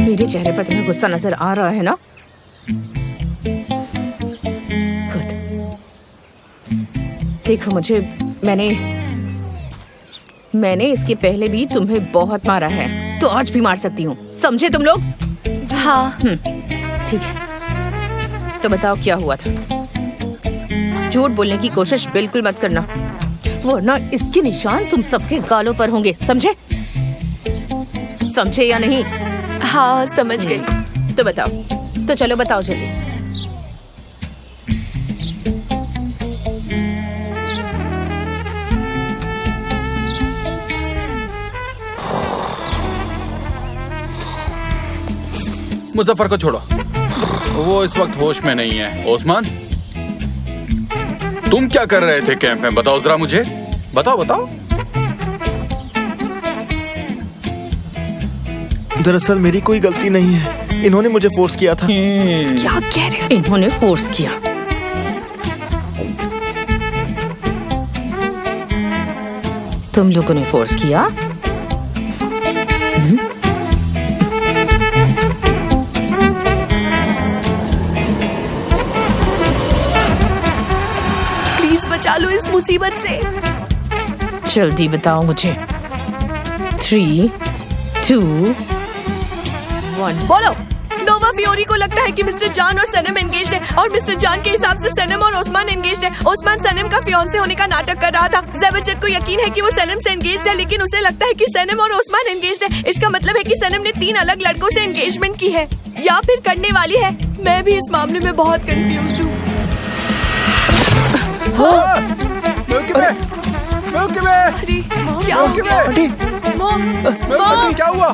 मेरे चेहरे पर तुम्हें गुस्सा नजर आ रहा है ना? गुड। देखो मुझे, मैंने इसके पहले भी तुम्हें बहुत मारा है, तो आज भी मार सकती हूँ। समझे तुम लोग? हाँ। ठीक है, तो बताओ क्या हुआ था? झूठ बोलने की कोशिश बिल्कुल मत करना, वरना इसके निशान तुम सबके गालों पर होंगे। समझे या नहीं? हाँ, समझ गई। तो बताओ, तो चलो बताओ जल्दी। मुजफ्फर को छोड़ो, वो इस वक्त होश में नहीं है। ओस्मान, तुम क्या कर रहे थे कैंप में? बताओ जरा मुझे, बताओ। दरअसल मेरी कोई गलती नहीं है, इन्होंने मुझे फोर्स किया था। क्या कह रहे हो? इन्होंने फोर्स किया? तुम लोगों ने फोर्स किया? प्लीज बचा लो इस मुसीबत से। जल्दी बताओ मुझे। 3, 2, 1 बोलो। नोवा फियोरी को लगता है कि मिस्टर जान और सनम एंगेज्ड है, और मिस्टर जान के हिसाब से सनम और ओस्मान एंगेज्ड है। ओस्मान सनम का फियांसे होने का नाटक कर रहा था। ज़ेबेचेट को यकीन है कि वो सनम से एंगेज्ड है, लेकिन उसे लगता है कि सनम और ओस्मान एंगेज्ड है। इसका मतलब है कि सनम ने 3 अलग लड़कों से एंगेजमेंट की है, या फिर करने वाली है। मैं भी इस मामले में बहुत कंफ्यूज्ड हूँ। अरे क्या हो गया? मॉम, क्या हुआ?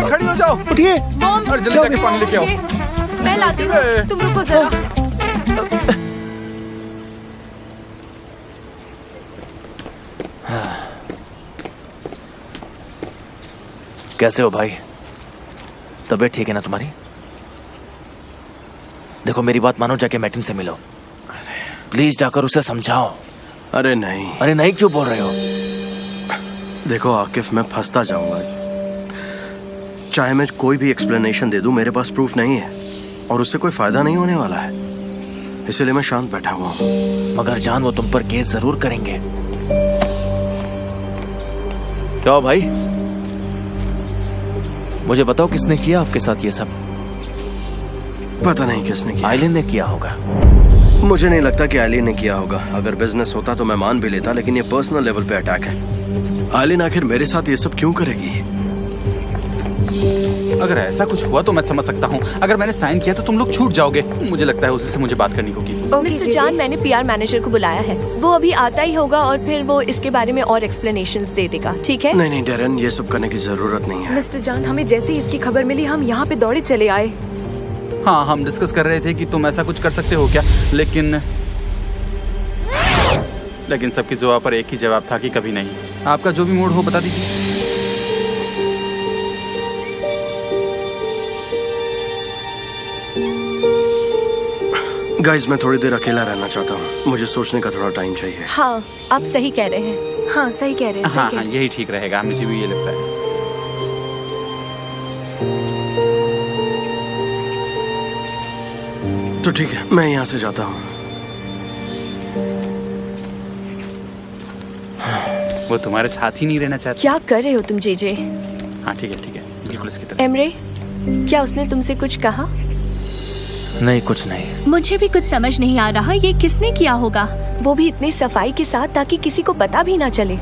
खड़ी हो जाओ। उठिए। मॉम, जल्दी जाके पानी लेके आओ। मैं लाती हूँ, तुम रुको जरा। कैसे हो भाई? तबीयत ठीक है ना तुम्हारी? देखो मेरी बात मानो, जाके मैटिन से मिलो प्लीज, जाकर उसे समझाओ। अरे नहीं। अरे नहीं क्यों बोल रहे हो? देखो आकिफ, मैं फंसता जाऊंगा। चाहे मैं कोई भी एक्सप्लेनेशन दे दूं, मेरे पास प्रूफ नहीं है और उससे कोई फायदा नहीं होने वाला है, इसलिए मैं शांत बैठा हुआ हूं। मगर जान, वो तुम पर केस जरूर करेंगे। क्या हो भाई? मुझे बताओ, किसने किया आपके साथ ये सब? पता नहीं किसने किया। आइलिन ने किया होगा। मुझे नहीं लगता कि आइलिन ने किया होगा। अगर बिजनेस होता तो मैं मान भी लेता, लेकिन ये पर्सनल लेवल पे अटैक है। आइलिन आखिर मेरे साथ ये सब क्यों करेगी? अगर ऐसा कुछ हुआ तो मैं समझ सकता हूँ। अगर मैंने साइन किया तो तुम लोग छूट जाओगे। मुझे लगता है उसी से मुझे बात करनी होगी। मिस्टर जान, मैंने पीआर मैनेजर को बुलाया है, वो अभी आता ही होगा और फिर वो इसके बारे में और एक्सप्लेनेशंस दे देगा। ठीक है? नहीं डेरेन, ये सब करने की जरूरत नहीं है। मिस्टर जान, हमें जैसे ही इसकी खबर मिली, हम यहाँ पे दौड़े चले आए। हाँ, हम डिस्कस कर रहे थे कि तुम ऐसा कुछ कर सकते हो क्या, लेकिन सबकी जुबान पर एक ही जवाब था कि कभी नहीं। आपका जो भी मूड हो बता दीजिए। गाइस, मैं थोड़ी देर अकेला रहना चाहता हूँ, मुझे सोचने का थोड़ा टाइम चाहिए। हाँ, आप सही कह रहे हैं। हाँ, सही कह रहे हैं। हाँ, यही ठीक रहेगा, मुझे भी ये लगता है। तो ठीक है, मैं यहाँ से जाता हूँ। वो तुम्हारे साथ ही नहीं रहना चाहती। क्या कर रहे हो तुम जेजे? हाँ ठीक है, बिल्कुल इसकी तरह। एमरे, क्या उसने तुमसे कुछ कहा? नहीं, कुछ नहीं। मुझे भी कुछ समझ नहीं आ रहा, ये किसने किया होगा? वो भी इतनी सफाई के साथ, ताकि किसी को पता भी ना चले।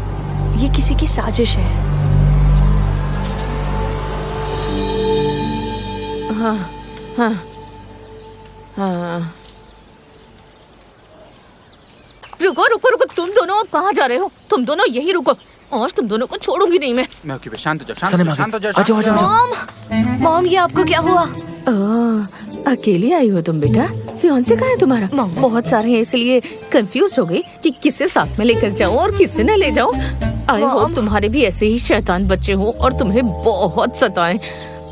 ये किसी की साजिश है। हाँ। रुको रुको रुको, तुम दोनों अब कहाँ जा रहे हो? तुम दोनों यही रुको, आज तुम दोनों को छोड़ूंगी नहीं मैं। महकी बे, शांत हो जाओ, शांत सनम हो आ जाओ, शांत हो गई। जाओ, आ जाओ, आ जाओ, आ जाओ। मॉम ये आपको क्या हुआ? अकेली आई हो तुम बेटा? फियांसे कहाँ है तुम्हारा? बहुत सारे हैं इसलिए कंफ्यूज हो गई कि किसे साथ में लेकर जाऊं और किसे न ले जाऊं। आई होप तुम्हारे भी ऐसे ही शैतान बच्चे हो और तुम्हें बहुत सताएं,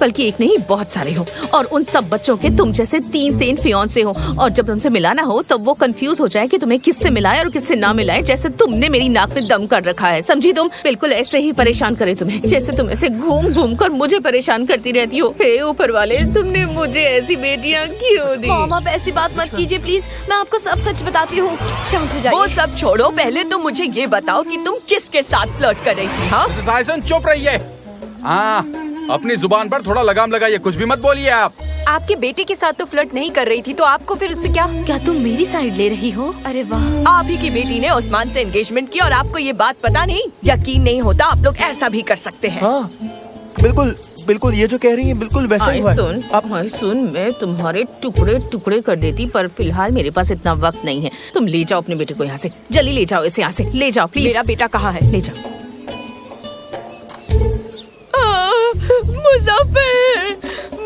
बल्कि एक नहीं बहुत सारे हो, और उन सब बच्चों के तुम जैसे 3 फियांसे हो, और जब तुमसे मिलाना हो तब वो कंफ्यूज हो जाए कि तुम्हें किससे मिलाए और किससे ना मिलाए, जैसे तुमने मेरी नाक में दम कर रखा है, समझी तुम? बिल्कुल ऐसे ही परेशान करे तुम्हें, जैसे तुम ऐसे घूम घूम कर मुझे परेशान करती रहती हो। हे ऊपर वाले, तुमने मुझे ऐसी बेटियां क्यों दी? मॉम आप ऐसी बात मत कीजिए प्लीज, मैं आपको सब सच बताती हूँ। शांत हो वो जाइए। सब छोड़ो, पहले तो मुझे ये बताओ कि तुम किसके साथ फ्लर्ट कर रही थी? हाँ, टाइसन चुप रहिए। हाँ, अपनी जुबान पर थोड़ा लगाम लगाइए, कुछ भी मत बोलिए आप। आपके बेटे के साथ तो फ्लर्ट नहीं कर रही थी, तो आपको फिर उससे क्या? क्या तुम मेरी साइड ले रही हो? अरे वाह, आप ही की बेटी ने उस्मान से एंगेजमेंट की और आपको ये बात पता नहीं? यकीन नहीं होता, आप लोग ऐसा भी कर सकते हैं। हाँ बिल्कुल बिल्कुल, ये जो कह रही है बिल्कुल वैसा ही हुआ है। हाय सुन, मैं तुम्हारे टुकड़े टुकड़े कर देती, पर फिलहाल मेरे पास इतना वक्त नहीं है। तुम ले जाओ अपने बेटे को यहाँ से, जल्दी ले जाओ इसे यहाँ से, ले जाओ प्लीज। मेरा बेटा कहाँ है? ले जाओ। मुजफ्फर,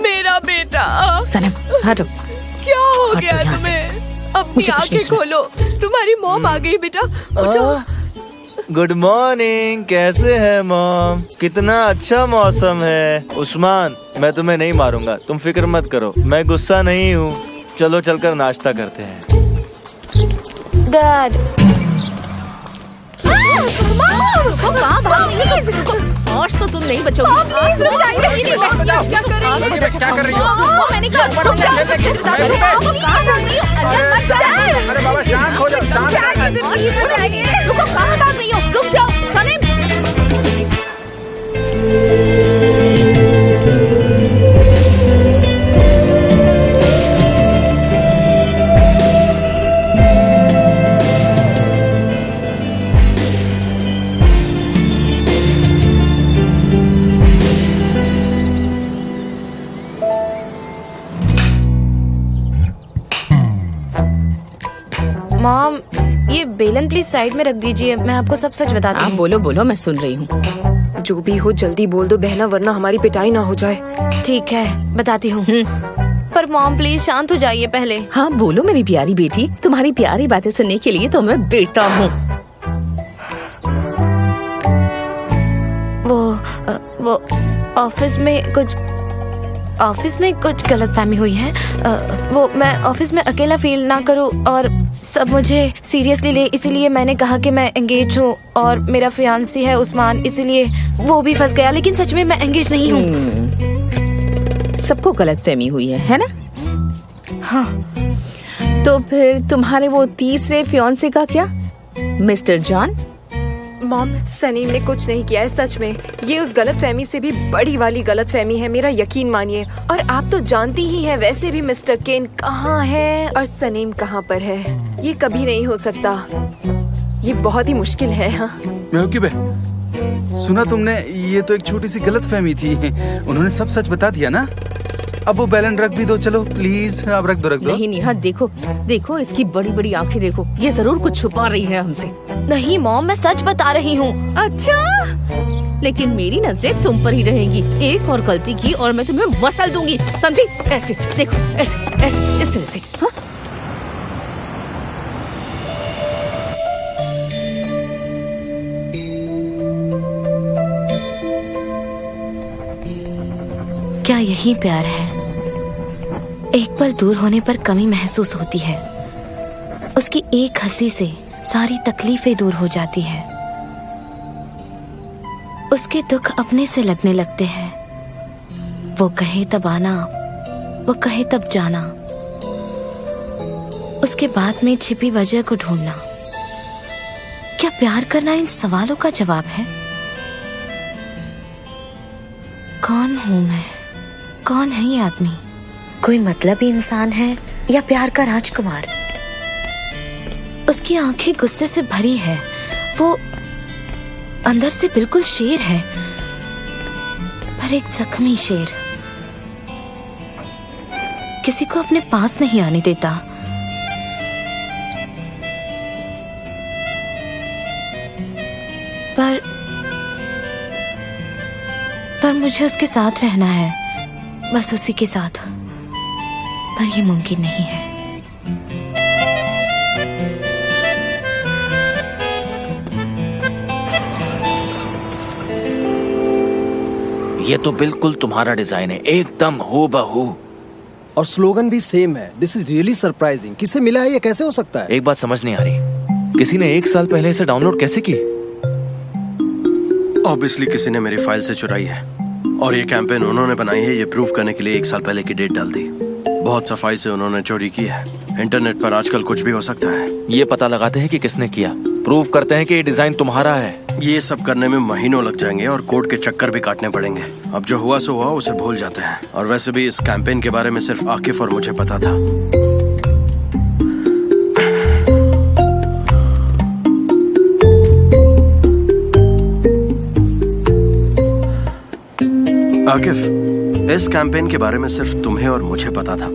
मेरा बेटा। सनम हटो। क्या हो हटो गया यहाँ से। तुम्हें? अपनी मुझे कुछ आंखें नहीं सुना। खोलो, तुम्हारी मॉम आ गई बेटा। उठो। गुड मॉर्निंग, कैसे है मॉम? कितना अच्छा मौसम है। उस्मान, मैं तुम्हें नहीं मारूंगा, तुम फिक्र मत करो, मैं गुस्सा नहीं हूँ। चलो चलकर नाश्ता करते हैं। डैड। आज तो तुम नहीं बचोगी। प्लीज रुक जाइए। क्या कर रही महकी बे, क्या कर रही हो? मैंने कहा अरे बाबा, शांत हो जाओ, शांत हो जाओ। रुको, कहाँ भाग रही हो? रुक जाओ सनम। मॉम ये बेलन प्लीज साइड में रख दीजिए, मैं आपको सब सच बताती आप हूँ। बोलो बोलो, मैं सुन रही हूँ। जो भी हो जल्दी बोल दो बहना, वरना हमारी पिटाई ना हो जाए। ठीक है बताती हूँ, पर मॉम प्लीज शांत हो जाइए पहले। हाँ बोलो मेरी प्यारी बेटी, तुम्हारी प्यारी बातें सुनने के लिए तो मैं बेटा हूँ। वो ऑफिस में कुछ गलतफहमी हुई है। वो मैं ऑफिस में अकेला फील ना करूं और सब मुझे सीरियसली ले, इसीलिए मैंने कहा कि मैं एंगेज हूँ और मेरा फियांसी है उस्मान, इसीलिए वो भी फंस गया, लेकिन सच में मैं एंगेज नहीं हूँ। सबको गलतफहमी हुई है ना? हाँ। तो फिर तुम्हारे वो तीसरे फियांसे का क्या, मिस्टर जॉन? मॉम सनी ने कुछ नहीं किया है, सच में ये उस गलतफहमी से भी बड़ी वाली गलतफहमी है, मेरा यकीन मानिए। और आप तो जानती ही हैं वैसे भी मिस्टर केन कहाँ है और सनीम कहाँ पर है, ये कभी नहीं हो सकता, ये बहुत ही मुश्किल है। हाँ महकी बे, सुना तुमने? ये तो एक छोटी सी गलतफहमी थी, उन्होंने सब सच बता दिया ना। अब वो बैलन रख भी दो, चलो प्लीज, अब रख दो रख दो। नहीं नेहा, देखो देखो इसकी बड़ी बड़ी आंखें देखो, ये जरूर कुछ छुपा रही है हमसे। नहीं मॉम, मैं सच बता रही हूँ। अच्छा, लेकिन मेरी नजरें तुम पर ही रहेंगी। एक और गलती की और मैं तुम्हें मसल दूंगी, समझी? ऐसे देखो, ऐसे ऐसे इस तरह से। हाँ? क्या यही प्यार है? एक पल दूर होने पर कमी महसूस होती है, उसकी एक हंसी से सारी तकलीफें दूर हो जाती है, उसके दुख अपने से लगने लगते हैं। वो कहे तब आना, वो कहे तब जाना, उसके बाद में छिपी वजह को ढूंढना। क्या प्यार करना इन सवालों का जवाब है? कौन हूं मैं? कौन है ये आदमी? कोई मतलबी इंसान है या प्यार का राजकुमार? उसकी आंखें गुस्से से भरी है, वो अंदर से बिल्कुल शेर है, पर एक जख्मी शेर, किसी को अपने पास नहीं आने देता। पर मुझे उसके साथ रहना है, बस उसी के साथ। पर ये मुमकिन नहीं है। ये तो बिल्कुल तुम्हारा डिजाइन है, एकदम हूबहू। और स्लोगन भी सेम है। This is really surprising. किसे मिला है, ये कैसे हो सकता है? एक बात समझ नहीं आ रही, किसी ने 1 साल पहले इसे डाउनलोड कैसे की? ऑब्वियसली किसी ने मेरी फाइल से चुराई है, और ये कैंपेन उन्होंने बनाई है ये प्रूफ करने के लिए 1 साल पहले की डेट डाल दी। बहुत सफाई से उन्होंने चोरी की है। इंटरनेट पर आजकल कुछ भी हो सकता है। ये पता लगाते हैं कि किसने किया, प्रूफ करते हैं कि ये डिजाइन तुम्हारा है। ये सब करने में महीनों लग जाएंगे और कोर्ट के चक्कर भी काटने पड़ेंगे। अब जो हुआ सो हुआ, उसे भूल जाते हैं। और वैसे भी इस कैंपेन के बारे में सिर्फ आकिफ और मुझे पता था। आकिफ, इस कैंपेन के बारे में सिर्फ तुम्हें और मुझे पता था।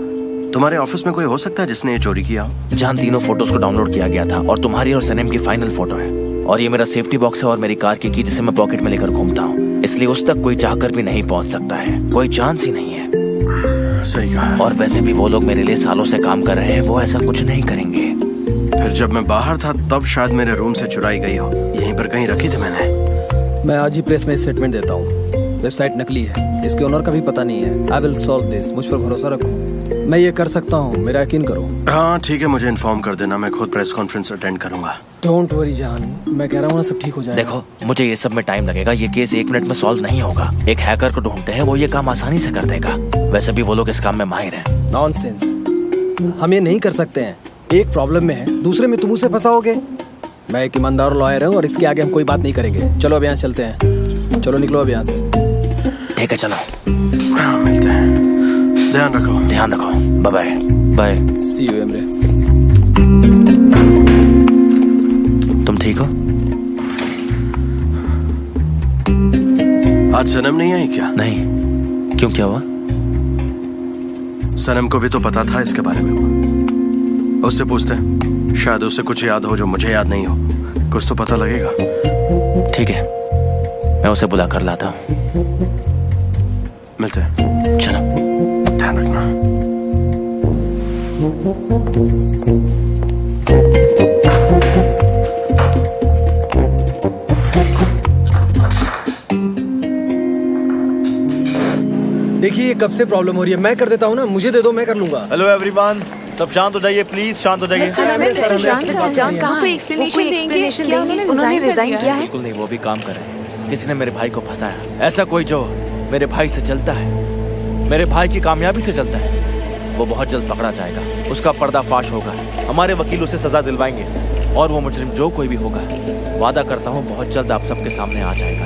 तुम्हारे ऑफिस में कोई हो सकता है जिसने ये चोरी किया हो? जहां तीनों फोटोज को डाउनलोड किया गया था, और तुम्हारी और सनम की फाइनल फोटो है। और ये मेरा सेफ्टी बॉक्स है और मेरी कार की जिसे मैं पॉकेट में लेकर घूमता हूँ, इसलिए उस तक कोई चाहकर भी नहीं पहुँच सकता है। कोई चांस ही नहीं है। सही कहा। और वैसे भी वो लोग मेरे लिए सालों से काम कर रहे हैं, वो ऐसा कुछ नहीं करेंगे। फिर जब मैं बाहर था तब शायद मेरे रूम से चुराई गई हो। यहीं पर कहीं रखी थी मैंने। मैं आज ही प्रेस में स्टेटमेंट देता हूँ। वेबसाइट नकली है, इसके ओनर का भी पता नहीं है। I will solve this. मुझ पर भरोसा रखो, मैं ये कर सकता हूँ, मेरा यकीन करो। हाँ ठीक है, मुझे इन्फॉर्म कर देना, मैं खुद प्रेस कॉन्फ्रेंस अटेंड करूंगा। डोंट वरी जान, मैं कह रहा हूँ ना, सब ठीक हो जाएगा। देखो, मुझे ये सब में टाइम लगेगा। ये केस 1 मिनट में सॉल्व नहीं होगा। एक हैकर को ढूंढते हैं, वो ये काम आसानी से कर देगा। वैसे भी वो लोग इस काम में माहिर हैं। नॉनसेंस, हम ये नहीं कर सकते हैं। एक प्रॉब्लम में है, दूसरे में तुम उसे फंसाओगे। मैं एक ईमानदार लॉयर हूँ और इसके आगे हम कोई बात नहीं करेंगे। चलो अब यहाँ चलते हैं। चलो निकलो अब यहाँ से। ठीक है, चलो। हाँ, मिलते हैं। ध्यान रखो। ध्यान रखो। Bye bye. Bye. See you एमरे। तुम ठीक हो? आज सनम नहीं आई क्या? नहीं। क्यों, क्या हुआ? सनम को भी तो पता था इसके बारे में। उससे पूछते हैं, शायद उसे कुछ याद हो जो मुझे याद नहीं हो। कुछ तो पता लगेगा। ठीक है, मैं उसे बुला कर लाता हूँ। मिलते हैं। चलो। ध्यान रखना। देखिए, ये कब से प्रॉब्लम हो रही है। मैं कर देता हूँ ना, मुझे दे दो, मैं कर लूंगा। हेलो एवरीवन, सब शांत हो जाइए प्लीज, शांत हो जाइए। मिस्टर जॉन कहाँ पे एक्सप्लेनेशन देंगे? उन्होंने रिजाइन किया है? बिल्कुल नहीं, वो भी काम कर रहे हैं। किसी ने मेरे भाई को फंसाया। ऐसा कोई जो मेरे भाई से चलता है, मेरे भाई की कामयाबी से चलता है, वो बहुत जल्द पकड़ा जाएगा। उसका पर्दाफाश होगा, हमारे वकील उसे सजा दिलवाएंगे, और वो मुजरिम जो कोई भी होगा, वादा करता हूँ बहुत जल्द आप सबके सामने आ जाएगा।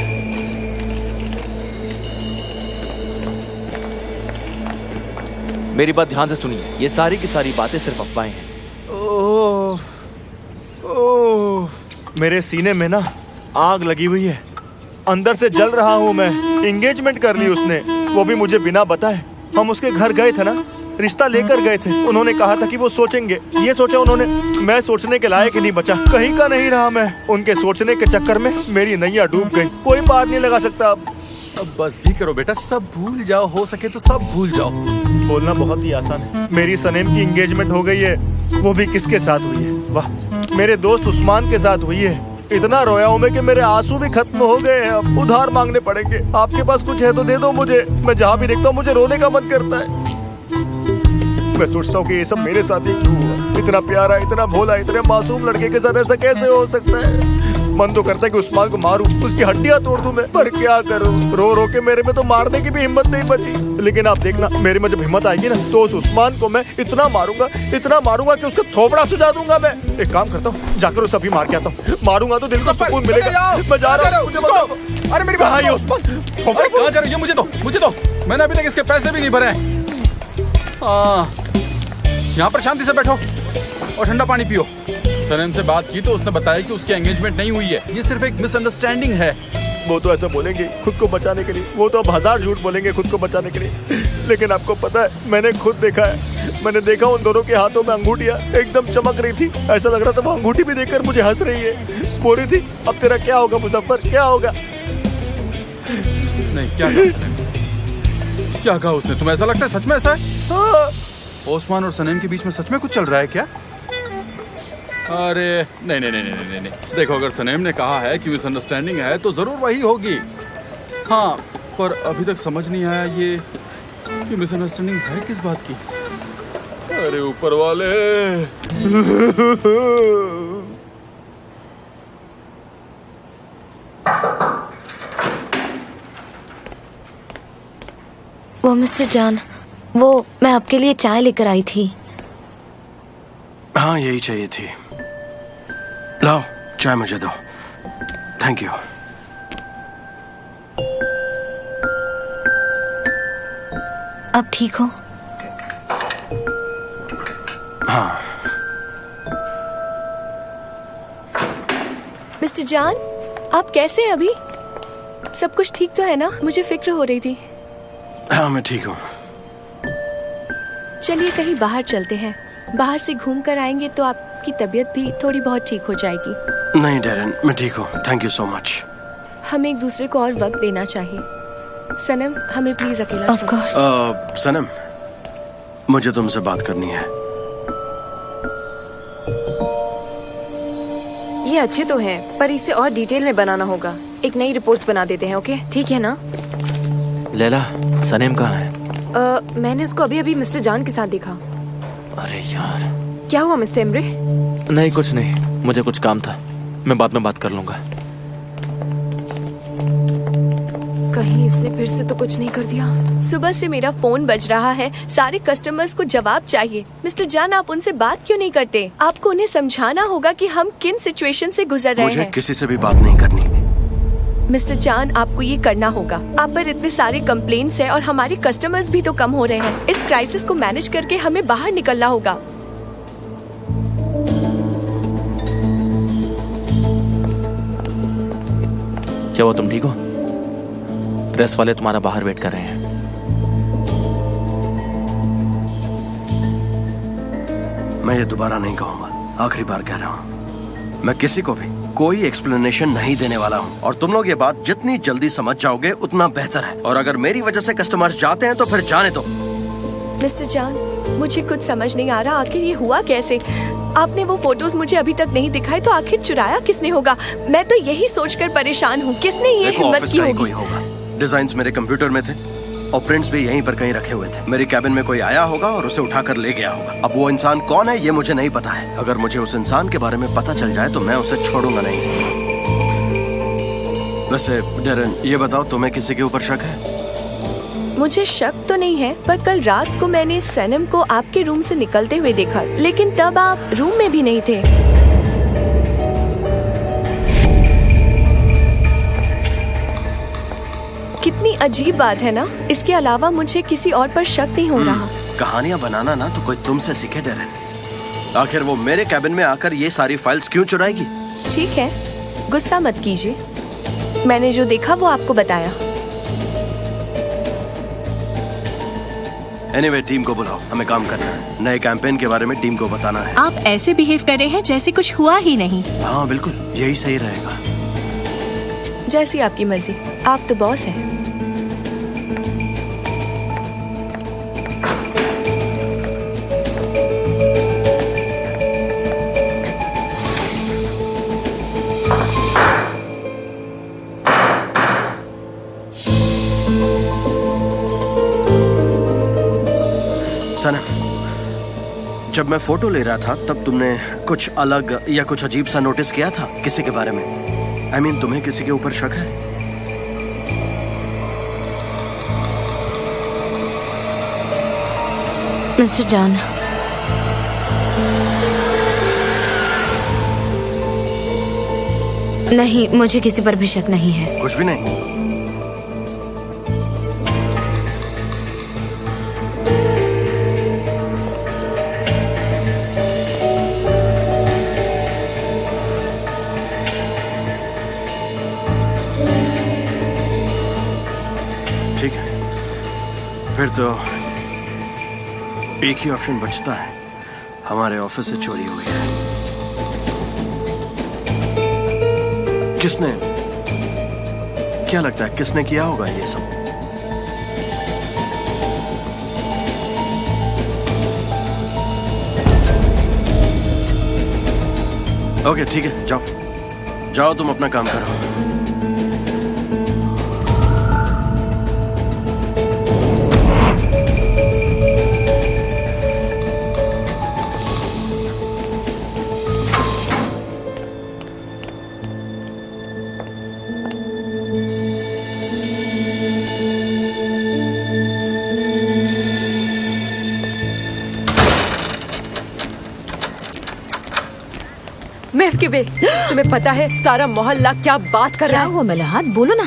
मेरी बात ध्यान से सुनिए, ये सारी की सारी बातें सिर्फ अफवाहें हैं। ओह, मेरे सीने में ना आग लगी हुई है, अंदर से जल रहा हूँ मैं। एंगेजमेंट कर ली उसने, वो भी मुझे बिना बताए। हम उसके घर गए थे ना, रिश्ता लेकर गए थे। उन्होंने कहा था कि वो सोचेंगे। ये सोचा उन्होंने, मैं सोचने के लायक ही नहीं बचा, कहीं का नहीं रहा मैं। उनके सोचने के चक्कर में मेरी नैया डूब गई। कोई बात नहीं लगा सकता अब। बस भी करो बेटा, सब भूल जाओ, हो सके तो सब भूल जाओ। बोलना बहुत ही आसान है। मेरी सनेम की एंगेजमेंट हो गई है, वो भी किसके साथ हुई है? वाह, मेरे दोस्त उस्मान के साथ हुई है। इतना रोया हूँ मैं कि मेरे आंसू भी खत्म हो गए हैं। अब उधार मांगने पड़ेंगे। आपके पास कुछ है तो दे दो मुझे। मैं जहाँ भी देखता हूँ मुझे रोने का मन करता है। मैं सोचता हूँ कि ये सब मेरे साथ ही क्यों हुआ। इतना प्यारा, इतना भोला, इतने मासूम लड़के के साथ ऐसा कैसे हो सकता है? मन तो करता है कि उस्मान को मारूं, उसकी हड्डियां तोड़ दूं मैं, पर क्या करूं? रो रो के मेरे में तो मारने की भी हिम्मत नहीं बची। लेकिन आप देखना, मेरे में जब हिम्मत आएगी ना, तो उस उस्मान को मैं इतना मारूंगा कि उसका थोपड़ा सुझा दूंगा मैं। एक काम करता हूँ, जाकर उसे अभी मार के आता हूँ। मारूंगा तो दिल को सुकून मिलेगा। मैं जा रहा हूँ, मुझे बताओ। अरे मेरी बात कहाँ है उस्मान? कहाँ जा रही है? मुझे दो। मैंने अभी तक इसके पैसे भी नहीं भरे हैं। यहाँ पर शांति से बैठो और ठंडा पानी पियो। सनम से बात की तो उसने बताया कि उसकी एंगेजमेंट नहीं हुई है। ये सिर्फ एक मिसअंडरस्टैंडिंग है। वो तो ऐसा बोलेंगे खुद को बचाने के लिए, वो तो अब 1000 झूठ बोलेंगे खुद को बचाने के लिए। लेकिन आपको पता है, मैंने खुद देखा है। मैंने देखा उन दोनों के हाथों में अंगूठियां एकदम चमक रही थी। ऐसा लग रहा था वो अंगूठी भी देखकर मुझे हंस रही है। बोली थी। अब तेरा क्या होगा मुजफ्फर, क्या होगा? नहीं, क्या कहा उसने? क्या कहा उसने? तुम्हें ऐसा लगता है सच में ऐसा है? हाँ। ओस्मान और सनेम के बीच में सच में कुछ चल रहा है क्या? अरे नहीं नहीं नहीं नहीं नहीं नहीं, देखो अगर सनेम ने कहा है कि मिसअंडरस्टैंडिंग है तो जरूर वही होगी। हाँ, पर अभी तक समझ नहीं आया ये मिसअंडरस्टैंडिंग है किस बात की। अरे ऊपर वाले। वो मिस्टर जान, वो मैं आपके लिए चाय लेकर आई थी। हाँ, यही चाहिए थी। लाओ चाय मुझे दो। Thank you. आप ठीक हो? हाँ। मिस्टर जान, आप कैसे हैं अभी? सब कुछ ठीक तो है ना? मुझे फिक्र हो रही थी। हाँ, मैं ठीक हूँ। चलिए कहीं बाहर चलते हैं। बाहर से घूम कर आएंगे तो आपकी तबीयत भी थोड़ी बहुत ठीक हो जाएगी। नहीं डेरेन, मैं ठीक हूँ। Thank you so much. हमें एक दूसरे को और वक्त देना चाहिए। सनम, हमें प्लीज अकेला ऑफ कोर्स। सनम, मुझे तुमसे बात करनी है। ये अच्छे तो हैं, पर इसे और डिटेल में बनाना होगा। एक नई रिपोर्ट्स बना देते हैं, ओके? ठीक है ना? लैला, सनेम कहाँ है? मैंने उसको अभी अभी मिस्टर जान के साथ देखा। अरे यार। क्या हुआ मिस्टर इमरे? नहीं, कुछ नहीं, मुझे कुछ काम था। मैं बाद में बात कर लूंगा। कहीं इसने फिर से तो कुछ नहीं कर दिया? सुबह से मेरा फोन बज रहा है, सारे कस्टमर्स को जवाब चाहिए। मिस्टर जान, आप उनसे बात क्यों नहीं करते? आपको उन्हें समझाना होगा कि हम किन सिचुएशन से गुजर रहे मुझे हैं। किसी से भी बात नहीं करनी। मिस्टर जान, आपको ये करना होगा। आप पर इतने सारे कंप्लेंट्स हैं और हमारे कस्टमर्स भी तो कम हो रहे हैं। इस क्राइसिस को मैनेज करके हमें बाहर निकलना होगा। क्या वो, तुम ठीक हो? प्रेस वाले तुम्हारा बाहर वेट कर रहे हैं। मैं ये दोबारा नहीं कहूंगा, आखिरी बार कह रहा हूँ। मैं किसी को भी कोई एक्सप्लेनेशन नहीं देने वाला हूँ, और तुम लोग ये बात जितनी जल्दी समझ जाओगे उतना बेहतर है। और अगर मेरी वजह से कस्टमर्स जाते हैं तो फिर जाने दो। मिस्टर जान, मुझे कुछ समझ नहीं आ रहा, आखिर ये हुआ कैसे? आपने वो फोटोज मुझे अभी तक नहीं दिखाए, तो आखिर चुराया किसने होगा? मैं तो यही सोचकर परेशान हूँ, किसने ये हिम्मत की होगी? कोई होगा। डिजाइन्स मेरे कंप्यूटर में थे और प्रिंट्स भी यहीं पर कहीं रखे हुए थे। मेरी कैबिन में कोई आया होगा और उसे उठाकर ले गया होगा। अब वो इंसान कौन है ये मुझे नहीं पता है। अगर मुझे उस इंसान के बारे में पता चल जाए तो मैं उसे छोड़ूंगा नहीं। वैसे डेरेन, ये बताओ, तुम्हें किसी के ऊपर शक है? मुझे शक तो नहीं है, पर कल रात को मैंने सनम को आपके रूम से निकलते हुए देखा, लेकिन तब आप रूम में भी नहीं थे। कितनी अजीब बात है ना? इसके अलावा मुझे किसी और पर शक नहीं हो रहा। कहानियां बनाना ना तो कोई तुमसे सीखे डेरेन। आखिर वो मेरे कैबिन में आकर ये सारी फाइल्स क्यों चुराएगी? ठीक है, गुस्सा मत कीजिए। मैंने जो देखा वो आपको बताया। एनीवे, टीम को बुलाओ, हमें काम करना है। नए कैंपेन के बारे में टीम को बताना है। आप ऐसे बिहेव कर रहे हैं जैसे कुछ हुआ ही नहीं। हाँ बिल्कुल, यही सही रहेगा। जैसी आपकी मर्जी, आप तो बॉस हैं। सनम, जब मैं फोटो ले रहा था तब तुमने कुछ अलग या कुछ अजीब सा नोटिस किया था किसी के बारे में? I mean, तुम्हें किसी के ऊपर शक है? मिस्टर जॉन, नहीं, मुझे किसी पर भी शक नहीं है। कुछ भी नहीं? ठीक है, फिर तो एक ही ऑप्शन बचता है। हमारे ऑफिस से चोरी हुई है। किसने, क्या लगता है किसने किया होगा ये सब? ओके ठीक है, जाओ जाओ, तुम अपना काम करो। मेवकिबे, तुम्हें पता है सारा मोहल्ला क्या बात कर रहा क्या हुआ मलहात, बोलो ना।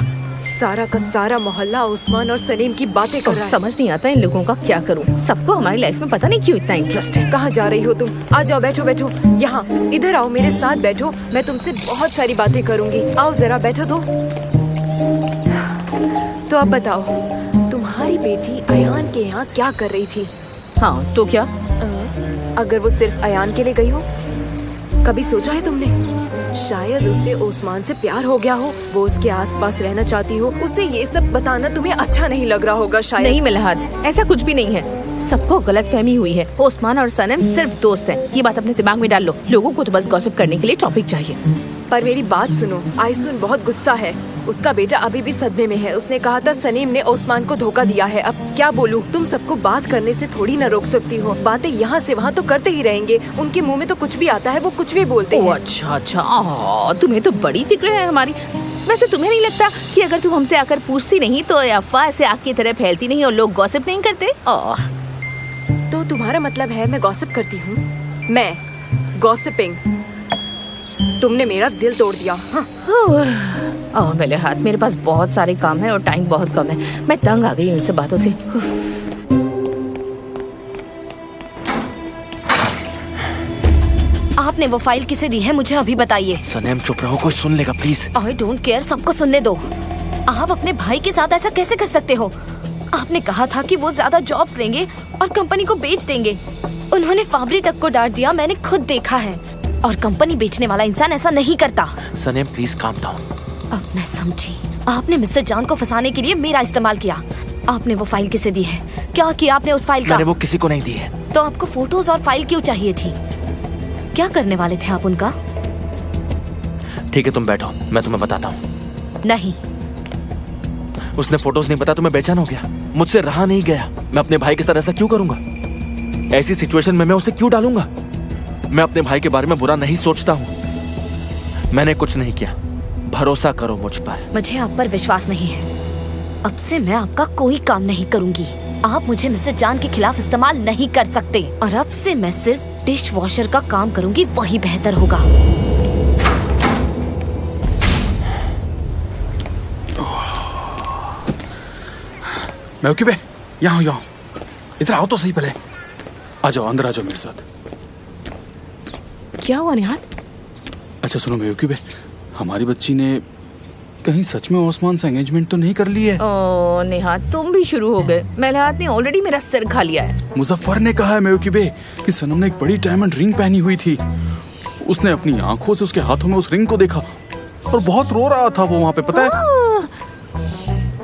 सारा का सारा मोहल्ला उस्मान और सलीम की बातें कर रहा है। समझ नहीं आता इन लोगों का क्या करूं। सबको हमारी लाइफ में पता नहीं क्यों इतना इंटरेस्ट है। कहाँ जा रही हो तुम? आ जाओ, बैठो बैठो, यहाँ इधर आओ, मेरे साथ बैठो, मैं तुमसे बहुत सारी बातें करूंगी। आओ जरा बैठो तो अब बताओ, तुम्हारी बेटी अयान के यहाँ क्या कर रही थी? हाँ तो क्या? अगर वो सिर्फ अयान के लिए गई हो, कभी सोचा है तुमने? शायद उसे ओस्मान से प्यार हो गया हो, वो उसके आसपास रहना चाहती हो, उसे ये सब बताना तुम्हें अच्छा नहीं लग रहा होगा शायद। नहीं मलहात, ऐसा कुछ भी नहीं है। सबको गलतफहमी हुई है। ओस्मान और सनम सिर्फ दोस्त हैं। ये बात अपने दिमाग में डाल लो। लोगों को तो बस गॉसिप करने के लिए टॉपिक चाहिए। पर मेरी बात सुनो, आयसुन बहुत गुस्सा है। उसका बेटा अभी भी सदमे में है। उसने कहा था सनीम ने ओस्मान को धोखा दिया है। अब क्या बोलूं? तुम सबको बात करने से थोड़ी न रोक सकती हो। बातें यहाँ से वहाँ तो करते ही रहेंगे। उनके मुंह में तो कुछ भी आता है, वो कुछ भी बोलते हैं। अच्छा, तुम्हें तो बड़ी फिक्र है हमारी। वैसे तुम्हें नहीं लगता कि अगर तुम हमसे आकर पूछती नहीं तो अफवाह ऐसे आग की तरह फैलती नहीं और लोग गॉसिप नहीं करते? तो तुम्हारा मतलब है मैं गॉसिप करती हूँ? मैं गॉसिपिंग? तुमने मेरा दिल तोड़ दिया। हाँ। मेरे हाथ, मेरे पास बहुत सारे काम है और टाइम बहुत कम है। मैं तंग आ गई इन सब बातों से। आपने वो फाइल किसे दी है, मुझे अभी बताइए। सनम चुप रहो, कोई सुन लेगा प्लीज। आई डोंट केयर, सबको सुनने दो। आप अपने भाई के साथ ऐसा कैसे कर सकते हो? आपने कहा था कि वो ज्यादा जॉब्स लेंगे और कंपनी को बेच देंगे। उन्होंने फाबरी तक को डांट दिया, मैंने खुद देखा है। और कंपनी बेचने वाला इंसान ऐसा नहीं करता। सनम प्लीज काम डाउन। अब मैं समझी, आपने मिस्टर जान को फंसाने के लिए मेरा इस्तेमाल किया। आपने वो फाइल किसे दी है? क्या किया आपने उस फाइल का? मैंने वो किसी को नहीं दी है। तो आपको फोटोज और फाइल क्यों चाहिए थी? क्या करने वाले थे आप उनका? ठीक है तुम बैठो, मैं तुम्हें बताता हूँ। नहीं, उसने फोटोज नहीं बताया तो मैं बेचैन हो गया, मुझसे रहा नहीं गया। मैं अपने भाई के साथ ऐसा क्यों करूंगा? ऐसी सिचुएशन में मैं उसे क्यों डालूंगा? मैं अपने भाई के बारे में बुरा नहीं सोचता हूँ। मैंने कुछ नहीं किया, भरोसा करो मुझ पर। मुझे आप पर विश्वास नहीं है। अब से मैं आपका कोई काम नहीं करूंगी। आप मुझे मिस्टर जान के खिलाफ इस्तेमाल नहीं कर सकते। और अब से मैं सिर्फ डिश वॉशर का काम करूंगी, वही बेहतर होगा। मेवकिबे, यहाँ इधर आओ तो सही पहले। आ जाओ, अंदर आ जाओ मेरे साथ। क्या हुआ निहाल? अच्छा सुनो मेवकिबे, हमारी बच्ची ने कहीं सच में ओस्मान से एंगेजमेंट तो नहीं कर ली है? ओह नेहा, तुम भी शुरू हो गए। मेलहात ने ऑलरेडी मेरा सिर खा लिया है। मुजफ्फर ने कहा है मेवकिबे कि सनम ने एक बड़ी डायमंड रिंग पहनी हुई थी। उसने अपनी आंखों से उसके हाथों में उस रिंग को देखा और बहुत रो रहा था वो वहाँ पे, पता है?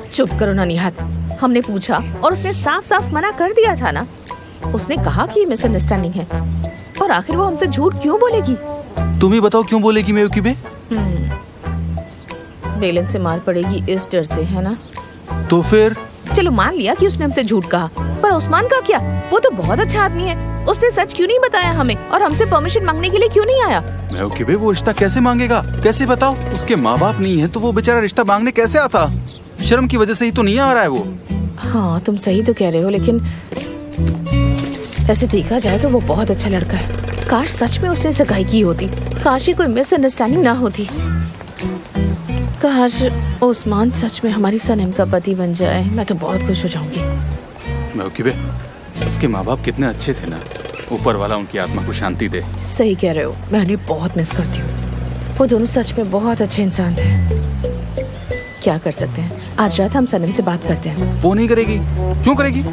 चुप करो ना निहात। हमने पूछा और उसने साफ साफ मना कर दिया था ना। उसने कहा कि मिसअंडरस्टैंडिंग है। और आखिर वो हमसे झूठ क्यों बोलेगी? तुम ही बताओ क्यों बोलेगी मेवकिबे? बेलन से मार पड़ेगी इस डर से, है ना? तो फिर चलो मान लिया कि उसने हमसे झूठ कहा, पर उस्मान का क्या? वो तो बहुत अच्छा आदमी है। उसने सच क्यों नहीं बताया हमें और हमसे परमिशन मांगने के लिए क्यों नहीं आया? मेवकिबे, वो रिश्ता कैसे मांगेगा? कैसे बताओ? उसके माँ बाप नहीं है तो वो बेचारा रिश्ता मांगने कैसे आता? शर्म की वजह से ही तो नहीं आ रहा है वो। हाँ तुम सही तो कह रहे हो, लेकिन ऐसे देखा जाए तो वो बहुत अच्छा लड़का है। काश सच में उसने सगाई की होती। काश ही कोई मिसअंडरस्टैंडिंग ना होती। काश ओस्मान सच में हमारी सनम का पति बन जाए, मैं तो बहुत खुश हो जाऊंगी। मेवकिबे, उसके माँ बाप कितने अच्छे थे ना। ऊपर वाला उनकी आत्मा को शांति दे। सही कह रहे हो, मैं उन्हें बहुत मिस करती हूँ। वो दोनों सच में बहुत अच्छे इंसान थे। क्या कर सकते हैं, आज रात हम सनम से बात करते हैं। वो नहीं करेगी। क्यों करेगी?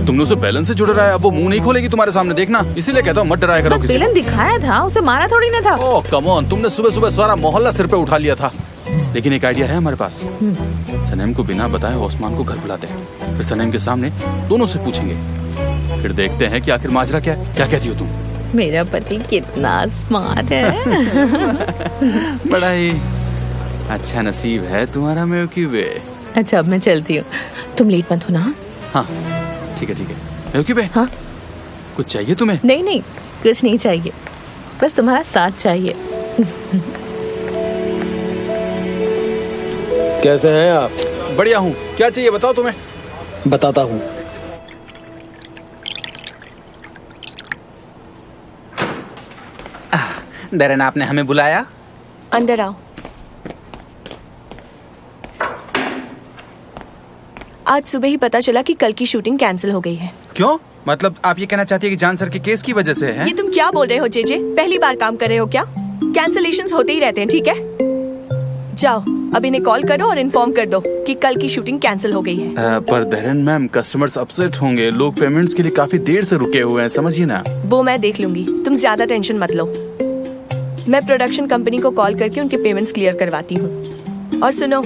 तुमने उसे बेलन से जुड़ रहा है, अब वो मुंह नहीं खोलेगी तुम्हारे सामने, देखना। इसीलिए कहता हूँ मत डराया करो बस किसी बेलन दिखाया था, उसे मारा थोड़ी ना था। ओह कम ऑन, तुमने सुबह सुबह सारा मोहल्ला सिर पे उठा लिया था। लेकिन एक आइडिया है हमारे पास। सनेम को बिना बताए ओस्मान को घर बुलाते हैं, फिर सनेम के सामने दोनों से पूछेंगे, फिर देखते हैं कि आखिर माजरा क्या है। क्या कहती हो तुम? मेरा पति कितना स्मार्ट है। बड़ा ही अच्छा नसीब है तुम्हारा मिल्की वे। अच्छा अब मैं चलती हूँ, तुम लेट मत होना। हाँ ठीक है मिल्की वे। हाँ कुछ चाहिए तुम्हें? नहीं नहीं कुछ नहीं चाहिए, बस तुम्हारा साथ चाहिए। कैसे हैं आप? बढ़िया हूँ, क्या चाहिए बताओ तुम्हें? बताता हूँ। दरन आपने हमें बुलाया? अंदर आओ। आज सुबह ही पता चला कि कल की शूटिंग कैंसिल हो गई है। क्यों? मतलब आप ये कहना चाहती है कि जान सर के केस की वजह से है? ये तुम क्या बोल रहे हो जेजे? पहली बार काम कर रहे हो क्या? कैंसिलेशंस होते ही रहते हैं, ठीक है? जाओ अब इन्हें कॉल करो और इन्फॉर्म कर दो कि कल की शूटिंग कैंसिल हो गई है। पर दरन मैम, कस्टमर्स अपसेट होंगे, लोग पेमेंट्स के लिए काफी देर से रुके हुए हैं, समझिए ना। वो मैं देख लूंगी, तुम ज्यादा टेंशन मत लो। मैं प्रोडक्शन कंपनी को कॉल करके उनके पेमेंट्स क्लियर करवाती हूँ। और सुनो,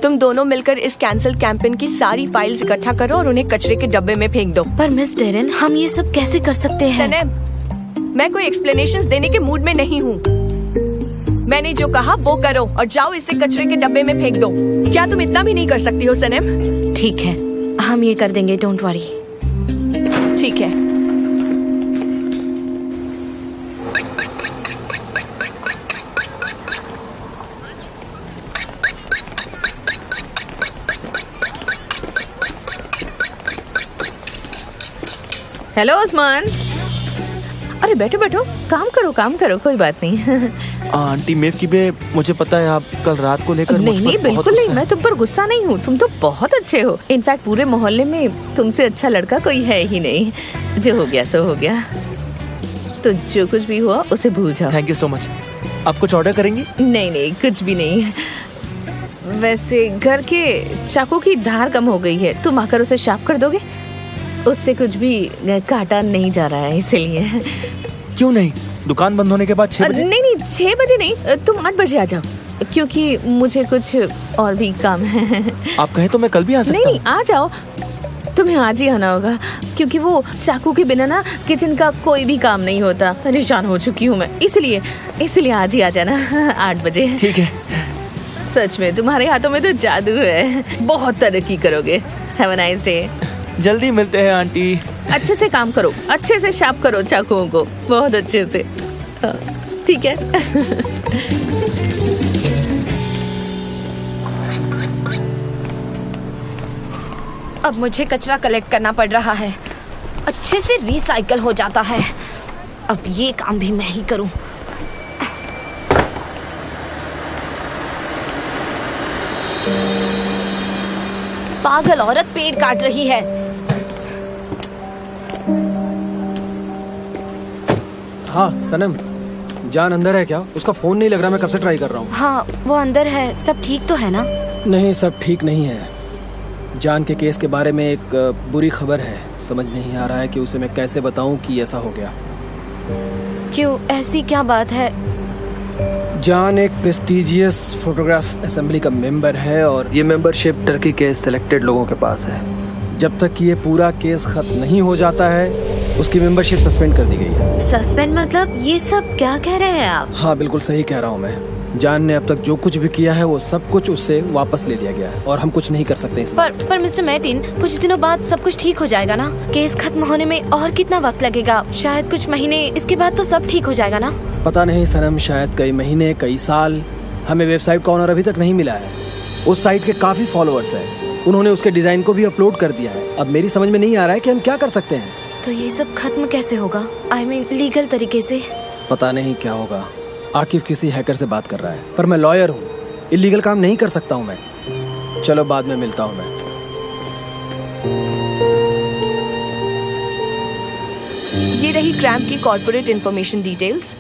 तुम दोनों मिलकर इस कैंसिल कैंपेन की सारी फाइल्स इकट्ठा करो और उन्हें कचरे के डब्बे में फेंक दो। पर मिस डेरेन, हम ये सब कैसे कर सकते हैं? सनेम, मैं कोई एक्सप्लेनेशंस देने के मूड में नहीं हूँ। मैंने जो कहा वो करो और जाओ इसे कचरे के डब्बे में फेंक दो। क्या तुम इतना भी नहीं कर सकती हो सनेम? ठीक है, हम ये कर देंगे, डोंट वरी। ठीक है। हेलो उस्मान। अरे बैठो बैठो, काम करो, कोई बात नहीं। आंटी मिल्की वे, मुझे पता है आप कल रात को लेकर नहीं बिल्कुल नहीं, मैं तुम पर गुस्सा नहीं हूँ, तुम तो बहुत अच्छे हो। इनफैक्ट पूरे मोहल्ले में तुमसे अच्छा लड़का कोई है ही नहीं। जो हो गया सो हो गया, तो जो कुछ भी हुआ उसे भूल जाओ। Thank you so much. आप कुछ ऑर्डर करेंगी? नहीं कुछ भी नहीं। वैसे घर के चाकू की धार कम हो गई है, तुम आकर उसे शार्प कर दोगे? उससे कुछ भी काटा नहीं जा रहा है, इसीलिए। क्यों नहीं? दुकान बंद होने के बाद 6 बजे? नहीं 6 बजे नहीं, तुम 8 बजे आ जाओ, क्योंकि मुझे कुछ और भी काम है। आप कहें तो मैं कल भी आ सकता हूँ। नहीं आ जाओ, तुम्हें आज ही आना होगा, क्योंकि वो चाकू के बिना ना किचन का कोई भी काम नहीं होता। परेशान हो चुकी हूँ मैं, इसलिए आज ही आ जाना 8 बजे। ठीक है। सच में तुम्हारे हाथों में तो जादू है, बहुत तरक्की करोगे। Have a nice day. जल्दी मिलते हैं आंटी। अच्छे से काम करो, अच्छे से शार्प करो चाकुओं को, बहुत अच्छे से। ठीक है। अब मुझे कचरा कलेक्ट करना पड़ रहा है, अच्छे से रिसाइकल हो जाता है। अब ये काम भी मैं ही करूं। पागल औरत पेड़ काट रही है। हाँ सनम, जान अंदर है क्या? उसका फोन नहीं लग रहा, मैं कब से ट्राई कर रहा हूँ। हाँ वो अंदर है, सब ठीक तो है ना? नहीं सब ठीक नहीं है। जान के केस के बारे में एक बुरी खबर है, समझ नहीं आ रहा है कि उसे मैं कैसे बताऊं कि ऐसा हो गया। क्यों, ऐसी क्या बात है? जान एक प्रेस्टिजियस फोटोग्राफ असेंबली का मेंबर है और ये मेंबरशिप टर्की के सिलेक्टेड लोगों के पास है। जब तक ये पूरा केस खत्म नहीं हो जाता है उसकी मेंबरशिप सस्पेंड कर दी गई है। सस्पेंड मतलब? ये सब क्या कह रहे हैं आप? हाँ बिल्कुल सही कह रहा हूँ मैं। जान ने अब तक जो कुछ भी किया है वो सब कुछ उससे वापस ले लिया गया है और हम कुछ नहीं कर सकते इस पर मिस्टर मैर्टिन, कुछ दिनों बाद सब कुछ ठीक हो जाएगा ना? केस खत्म होने में और कितना वक्त लगेगा? शायद कुछ महीने, इसके बाद तो सब ठीक हो जाएगा ना? पता नहीं सनम, शायद कई महीने, कई साल। हमें वेबसाइट का ऑनर अभी तक नहीं मिला है। उस साइट के काफी फॉलोअर्स हैं, उन्होंने उसके डिजाइन को भी अपलोड कर दिया है। अब मेरी समझ में नहीं आ रहा है कि हम क्या कर सकते हैं। तो ये सब खत्म कैसे होगा? I mean, लीगल तरीके से? पता नहीं क्या होगा। आकिफ किसी हैकर से बात कर रहा है, पर मैं लॉयर हूँ, इलीगल काम नहीं कर सकता हूँ मैं। चलो बाद में मिलता हूँ मैं। ये रही क्रैम्प की कॉर्पोरेट इंफॉर्मेशन डिटेल्स,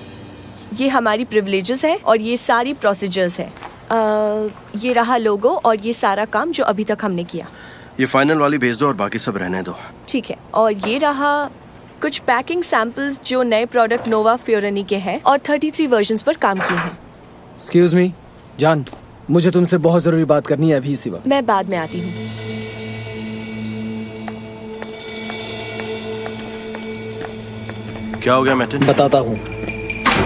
ये हमारी प्रिविलेजेस है और ये सारी प्रोसीजर्स है। ये रहा लोगो और ये सारा काम जो अभी तक हमने किया। ये फाइनल वाली भेज दो और बाकी सब रहने दो। ठीक है, और ये रहा कुछ पैकिंग सैंपल्स जो नए प्रोडक्ट नोवा फ्योरनी के हैं और 33 वर्जन्स पर काम किए हैं। एक्सक्यूज मी जान, मुझे तुमसे बहुत जरूरी बात करनी है अभी इसी वक्त। मैं बाद में आती हूँ। क्या हो गया मैटिन? बताता हूँ।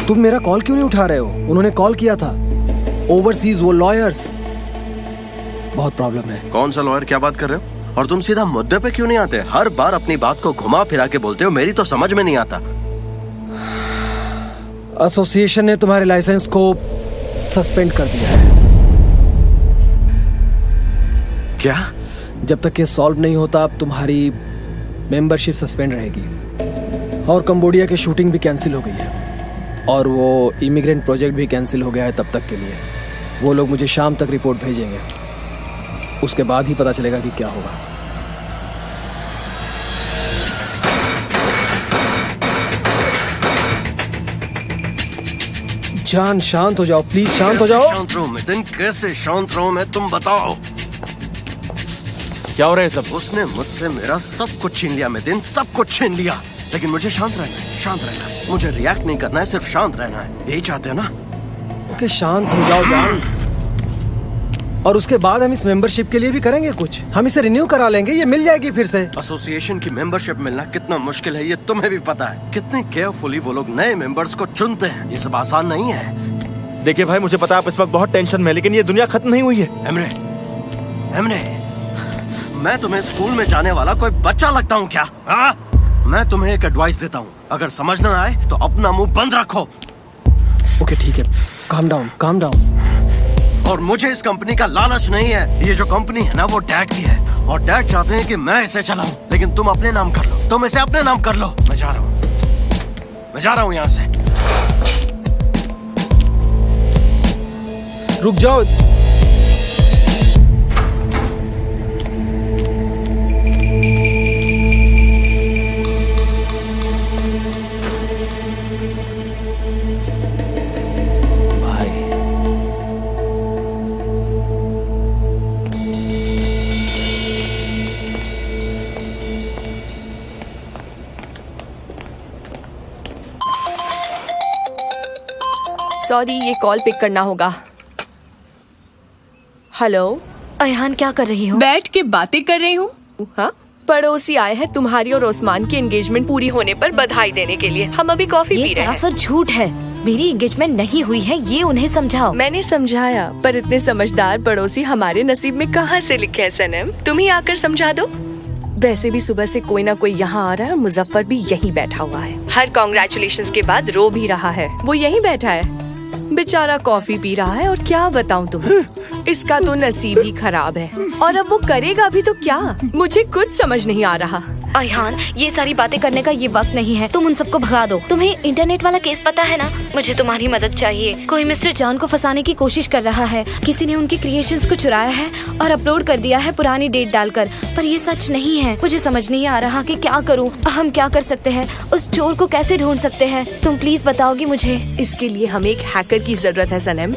तुम मेरा कॉल क्यों नहीं उठा रहे हो? उन्होंने कॉल किया था, ओवरसीज, वो लॉयर्स। बहुत प्रॉब्लम है। कौन सा लॉयर? क्या बात कर रहे हो? और तुम सीधा मुद्दे पे क्यों नहीं आते? हर बार अपनी बात को घुमा फिरा के बोलते हो, मेरी तो समझ में नहीं आता। एसोसिएशन ने तुम्हारे लाइसेंस को सस्पेंड कर दिया है। क्या? जब तक ये सॉल्व नहीं होता अब तुम्हारी मेंबरशिप सस्पेंड रहेगी। और कंबोडिया की शूटिंग भी कैंसिल हो गई है और वो इमिग्रेंट प्रोजेक्ट भी कैंसिल हो गया है तब तक के लिए। वो लोग मुझे शाम तक रिपोर्ट भेजेंगे, उसके बाद ही पता चलेगा कि क्या होगा। जान शांत हो जाओ प्लीज, शांत हो जाओ। शांत रहो मितिन, कैसे शांत रहो मैं, तुम बताओ क्या हो रहा है सब? उसने मुझसे मेरा सब कुछ छीन लिया मितिन, सब कुछ छीन लिया। लेकिन मुझे शांत रहना है, शांत रहना है। मुझे रिएक्ट नहीं करना है, सिर्फ शांत रहना है। यही चाहते हो ना? ओके शांत हो जाओ जान। और उसके बाद हम इस मेंबरशिप के लिए भी करेंगे कुछ। हम इसे रिन्यू करा लेंगे, ये मिल जाएगी फिर से। एसोसिएशन की मेंबरशिप मिलना कितना मुश्किल है ये तुम्हें भी पता है। कितने केयरफुली वो लोग नए मेंबर्स को चुनते हैं, ये सब आसान नहीं है। देखिए भाई, मुझे पता है आप इस वक्त बहुत टेंशन में, लेकिन ये दुनिया खत्म नहीं हुई है। एमरे, मैं तुम्हें स्कूल में जाने वाला कोई बच्चा लगता हूँ क्या? मैं तुम्हें एक एडवाइस देता हूँ, अगर समझ न आए तो अपना मुंह बंद रखो। ओके ठीक है, काम डाउन, काम डाउन। और मुझे इस कंपनी का लालच नहीं है। ये जो कंपनी है ना वो डैड की है और डैड चाहते हैं कि मैं इसे चलाऊं, लेकिन तुम अपने नाम कर लो, तुम इसे अपने नाम कर लो। मैं जा रहा हूँ, मैं जा रहा हूँ यहाँ से। रुक जाओ। सॉरी, ये कॉल पिक करना होगा। हेलो अयहान, क्या कर रही हो? बैठ के बातें कर रही हूँ। हाँ, पड़ोसी आए हैं तुम्हारी और ओस्मान की एंगेजमेंट पूरी होने पर बधाई देने के लिए। हम अभी कॉफी पी रहे हैं। ये सरासर झूठ है, मेरी एंगेजमेंट नहीं हुई है, ये उन्हें समझाओ। मैंने समझाया, पर इतने समझदार पड़ोसी हमारे नसीब में कहाँ से लिखे हैं सनम? तुम ही आकर समझा दो। वैसे भी सुबह से कोई ना कोई यहाँ आ रहा है और मुजफ्फर भी यहीं बैठा हुआ है। हर कॉन्ग्रेचुलेशंस के बाद रो भी रहा है। वो यहीं बैठा है, बेचारा कॉफी पी रहा है। और क्या बताऊं तुम्हें, इसका तो नसीब ही खराब है। और अब वो करेगा भी तो क्या, मुझे कुछ समझ नहीं आ रहा। अयहान, ये सारी बातें करने का ये वक्त नहीं है, तुम उन सबको भगा दो। तुम्हें इंटरनेट वाला केस पता है ना? मुझे तुम्हारी मदद चाहिए। कोई मिस्टर जॉन को फंसाने की कोशिश कर रहा है। किसी ने उनके क्रिएशंस को चुराया है और अपलोड कर दिया है पुरानी डेट डालकर, पर ये सच नहीं है। मुझे समझ नहीं आ रहा कि क्या करूं। हम क्या कर सकते हैं? उस चोर को कैसे ढूंढ सकते हैं? तुम प्लीज बताओगी मुझे। इसके लिए हमें एक हैकर की जरूरत है सनम,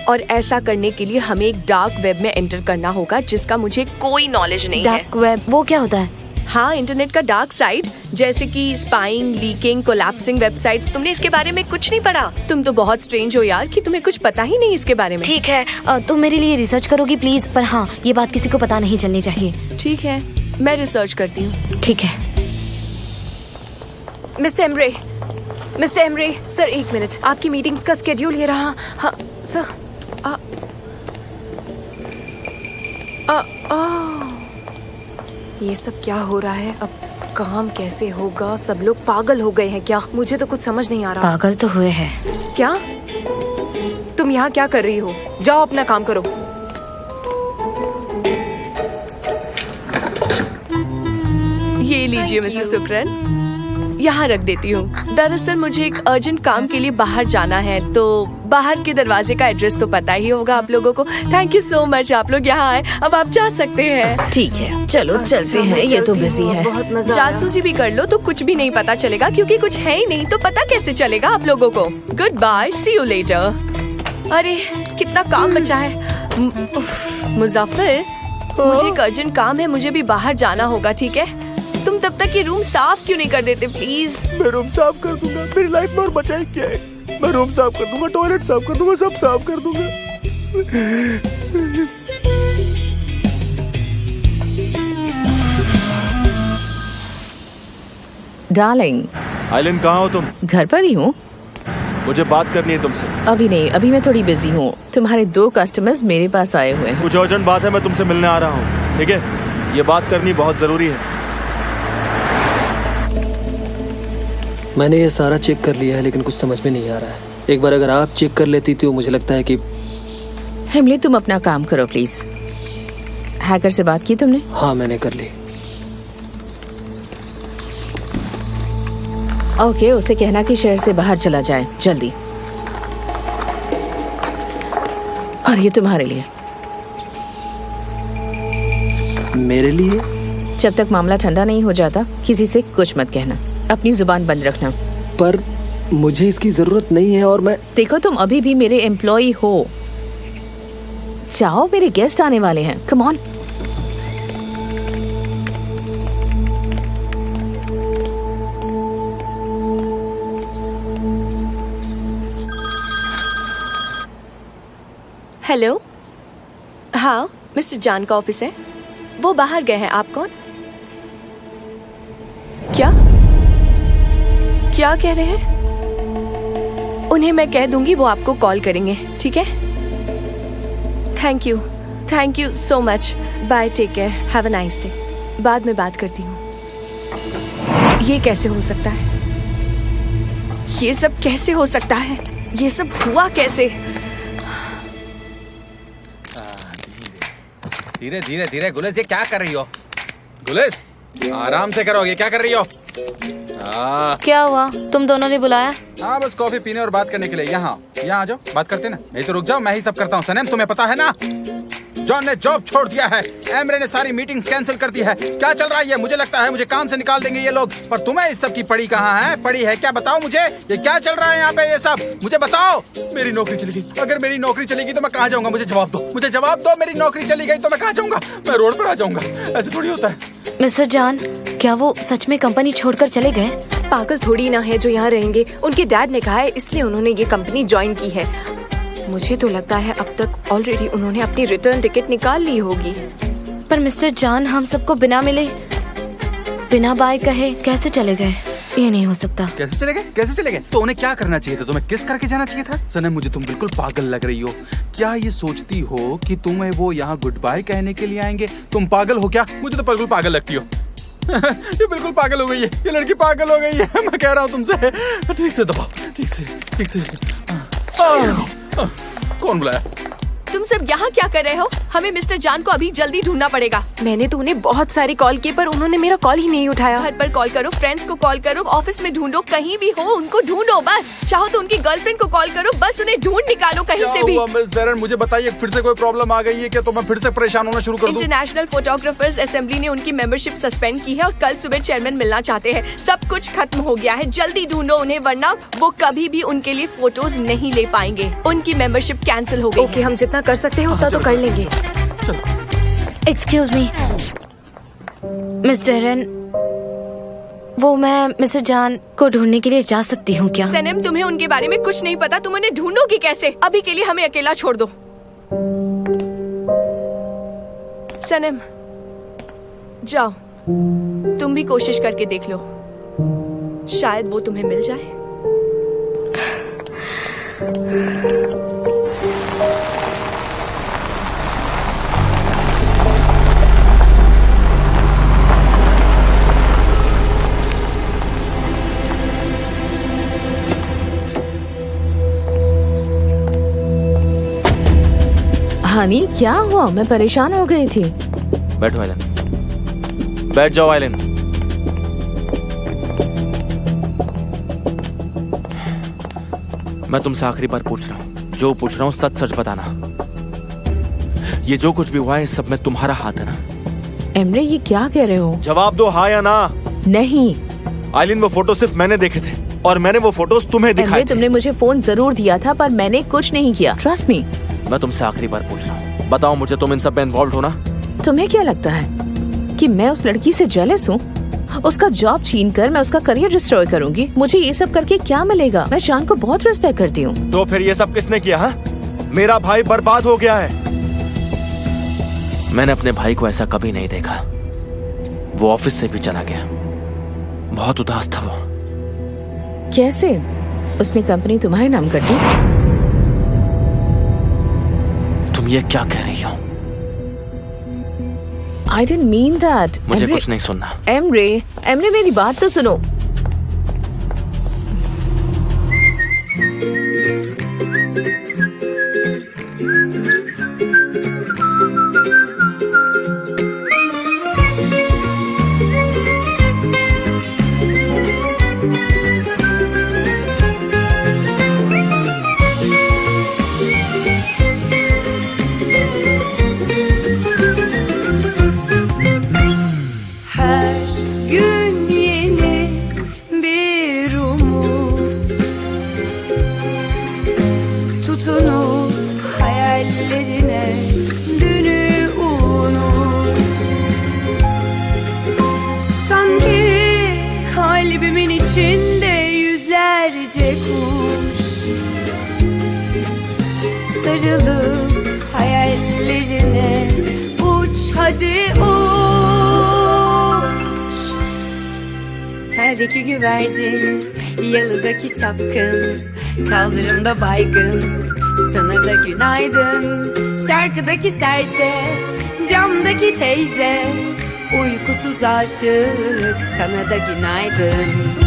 और ऐसा करने के लिए हमें एक डार्क वेब में एंटर करना होगा जिसका मुझे कोई नॉलेज नहीं है। डार्क वेब, वो क्या होता है? हाँ, इंटरनेट का डार्क साइड, जैसे कि स्पाइंग, लीकिंग, कोलैप्सिंग वेबसाइट्स। तुमने इसके बारे में कुछ नहीं पढ़ा? तुम तो बहुत स्ट्रेंज हो यार कि तुम्हें कुछ पता ही नहीं इसके बारे में। ठीक है, तुम मेरे लिए रिसर्च करोगी प्लीज, पर हाँ, ये बात किसी को पता नहीं चलनी चाहिए। ठीक है, मैं रिसर्च करती हूँ। ठीक है। मिस्टर एमरे, सर एक मिनट, आपकी मीटिंग्स का स्केड्यूल ये रहा। हाँ सर। ये सब क्या हो रहा है? अब काम कैसे होगा? सब लोग पागल हो गए हैं क्या? मुझे तो कुछ समझ नहीं आ रहा। पागल तो हुए हैं। क्या? तुम यहाँ क्या कर रही हो? जाओ अपना काम करो। ये लीजिए मिसेस सुकरन, यहाँ रख देती हूँ। दरअसल मुझे एक अर्जेंट काम के लिए बाहर जाना है, तो बाहर के दरवाजे का एड्रेस तो पता ही होगा आप लोगों को। थैंक यू सो मच, आप लोग यहाँ आए। अब आप जा सकते हैं। ठीक है, चलो चलते हैं, ये तो बिजी है। बहुत मजा आया। जासूसी भी कर लो तो कुछ भी नहीं पता चलेगा, क्योंकि कुछ है ही नहीं तो पता कैसे चलेगा आप लोगों को। Good bye, see you later. अरे कितना काम बचा है। मुजफ्फर, मुझे एक अर्जेंट काम है, मुझे भी बाहर जाना होगा, ठीक है? तुम तब तक ये रूम साफ क्यों नहीं कर देते प्लीज? मैं रूम साफ कर दूंगा, मेरी लाइफ में और बचाई क्या है? मैं रूम साफ कर दूंगा, टॉयलेट साफ कर दूंगा, सब साफ कर दूंगा। डार्लिंग, आइलिन कहाँ हो तुम? घर पर ही हूँ। मुझे बात करनी है तुमसे। अभी नहीं, अभी मैं थोड़ी बिजी हूँ। तुम्हारे 2 कस्टमर्स मेरे पास आए हुए हैं। कुछ अर्जेंट बात है, मैं तुमसे मिलने आ रहा हूँ, ठीक है? ये बात करनी बहुत जरूरी है। मैंने ये सारा चेक कर लिया है लेकिन कुछ समझ में नहीं आ रहा है। एक बार अगर आप चेक कर लेती तो मुझे लगता है कि। हिमली, तुम अपना काम करो प्लीज। हैकर से बात की तुमने? हाँ, मैंने कर ली। ओके, उसे कहना कि शहर से बाहर चला जाए जल्दी। और ये तुम्हारे लिए। मेरे लिए? जब तक मामला ठंडा नहीं हो जाता किसी से कुछ मत कहना, अपनी जुबान बंद रखना। पर मुझे इसकी जरूरत नहीं है और मैं। देखो, तुम अभी भी मेरे एम्प्लॉय हो। जाओ, मेरे गेस्ट आने वाले हैं। Come on. हेलो, हाँ, मिस्टर जान का ऑफिस है। वो बाहर गए हैं। आप कौन? क्या क्या कह रहे हैं? उन्हें मैं कह दूंगी, वो आपको कॉल करेंगे, ठीक है? Thank you so much. Bye, take care, have a nice day. बाद में बात करती हूँ। ये कैसे हो सकता है? ये सब कैसे हो सकता है? ये सब हुआ कैसे? धीरे धीरे धीरे। गुलेस, ये क्या कर रही हो? गुलेस, आराम से करो, ये क्या कर रही हो? क्या हुआ? तुम दोनों ने बुलाया? हाँ, बस कॉफी पीने और बात करने के लिए। यहाँ आ जाओ, बात करते ना। नहीं तो रुक जाओ, मैं ही सब करता हूँ। सनम, तुम्हें पता है ना, जॉन ने जॉब छोड़ दिया है। एमरे ने सारी मीटिंग्स कैंसिल कर दी है। क्या चल रहा है ये? मुझे लगता है मुझे काम से निकाल देंगे ये लोग। पर तुम्हें इस सब की पड़ी कहाँ है? पड़ी है क्या? बताओ मुझे, ये क्या चल रहा है यहाँ पे? ये सब मुझे बताओ। मेरी नौकरी चली गई। अगर मेरी नौकरी चली गई तो मैं कहाँ जाऊंगा? मुझे जवाब दो, मुझे जवाब दो। मेरी नौकरी चली गई तो मैं कहाँ जाऊंगा? मैं रोड पर आ जाऊंगा। ऐसे थोड़ी होता है। मिस्टर जान, क्या वो सच में कंपनी छोड़कर चले गए? पागल थोड़ी ना है जो यहाँ रहेंगे। उनके डैड ने कहा है, इसलिए उन्होंने ये कंपनी ज्वाइन की है। मुझे तो लगता है अब तक ऑलरेडी उन्होंने अपनी रिटर्न टिकट निकाल ली होगी। पर मिस्टर जान, हम सबको बिना मिले, बिना बाय कहे कैसे चले गए? ये नहीं हो सकता। कैसे चले गए? कैसे चले गए? तो उन्हें क्या करना चाहिए था? तुम्हें किस करके जाना चाहिए था? सनम, मुझे तुम बिल्कुल पागल लग रही हो। क्या ये सोचती हो कि तुम्हें वो यहाँ गुड बाय कहने के लिए आएंगे? तुम पागल हो क्या? मुझे तो बिल्कुल पागल लगती हो। ये बिल्कुल पागल हो गई है, ये लड़की पागल हो गई है। मैं कह रहा हूँ तुमसे। ठीक से दबाओ, ठीक से। कौन बुलाया? तुम सब यहाँ क्या कर रहे हो? हमें मिस्टर जान को अभी जल्दी ढूंढना पड़ेगा। मैंने तो उन्हें बहुत सारे कॉल किए पर उन्होंने मेरा कॉल ही नहीं उठाया। घर पर कॉल करो, फ्रेंड्स को कॉल करो, ऑफिस में ढूंढो, कहीं भी हो उनको ढूंढो। बस चाहो तो उनकी गर्लफ्रेंड को कॉल करो, बस उन्हें ढूंढ निकालो कहीं से भी। मिस दरन, मुझे बताइए, फिर से कोई प्रॉब्लम आ गई है क्या? तो मैं फिर से परेशान होना शुरू कर दूं? इंटरनेशनल फोटोग्राफर्स असेंबली ने उनकी मेंबरशिप सस्पेंड की है और कल सुबह चेयरमैन मिलना चाहते हैं। सब कुछ खत्म हो गया है। जल्दी ढूंढो उन्हें, वरना वो कभी भी उनके लिए फोटोज नहीं ले पाएंगे। उनकी मेंबरशिप कैंसिल हो गई। ओके, हम जितना कर सकते हैं उतना तो कर लेंगे। एक्सक्यूज मी मिस्टर एरन, वो मैं मिस्टर जान को ढूंढने के लिए जा सकती हूँ क्या? सनम, तुम्हें उनके बारे में कुछ नहीं पता, तुम उन्हें ढूंढोगी कैसे? अभी के लिए हमें अकेला छोड़ दो। सनम, जाओ, तुम भी कोशिश करके देख लो, शायद वो तुम्हें मिल जाए। हानी, क्या हुआ? मैं परेशान हो गई थी। बैठो आइलन, बैठ जाओ आइलन। मैं तुमसे आखिरी बार पूछ रहा हूँ, जो पूछ रहा हूँ सच सच बताना। ये जो कुछ भी हुआ है इस सब में तुम्हारा हाथ है ना? एमरे, ये क्या कह रहे हो? जवाब दो, हाँ या ना। नहीं आइलिन, वो फोटो सिर्फ मैंने देखे थे और मैंने वो फोटोज तुम्हें दिखाए थे। तुमने मुझे फोन जरूर दिया था पर मैंने कुछ नहीं किया, ट्रस्ट मी। मैं तुमसे आखिरी बार पूछ रहा हूँ, बताओ मुझे, तुम इन सब में इन्वॉल्व हो ना? तुम्हें क्या लगता है कि मैं उस लड़की से जेलस हूँ? उसका जॉब छीन कर मैं उसका करियर डिस्ट्रॉय करूंगी? मुझे ये सब करके क्या मिलेगा? मैं जान को बहुत रिस्पेक्ट करती हूँ। तो फिर ये सब किसने किया? हाँ, मेरा भाई बर्बाद हो गया है। मैंने अपने भाई को ऐसा कभी नहीं देखा। वो ऑफिस से भी चला गया, बहुत उदास था वो। कैसे? उसने कंपनी तुम्हारे नाम कर दी? तुम ये क्या कह रही हो? I didn't mean that. मुझे कुछ नहीं सुनना। एमरे, मेरी बात तो सुनो। Sarılıp hayallerine uç hadi uç. Teldeki güvercin, yalıdaki çapkın, kaldırımda baygın, sana da günaydın. Şarkıdaki serçe, camdaki teyze, uykusuz aşık, sana da günaydın.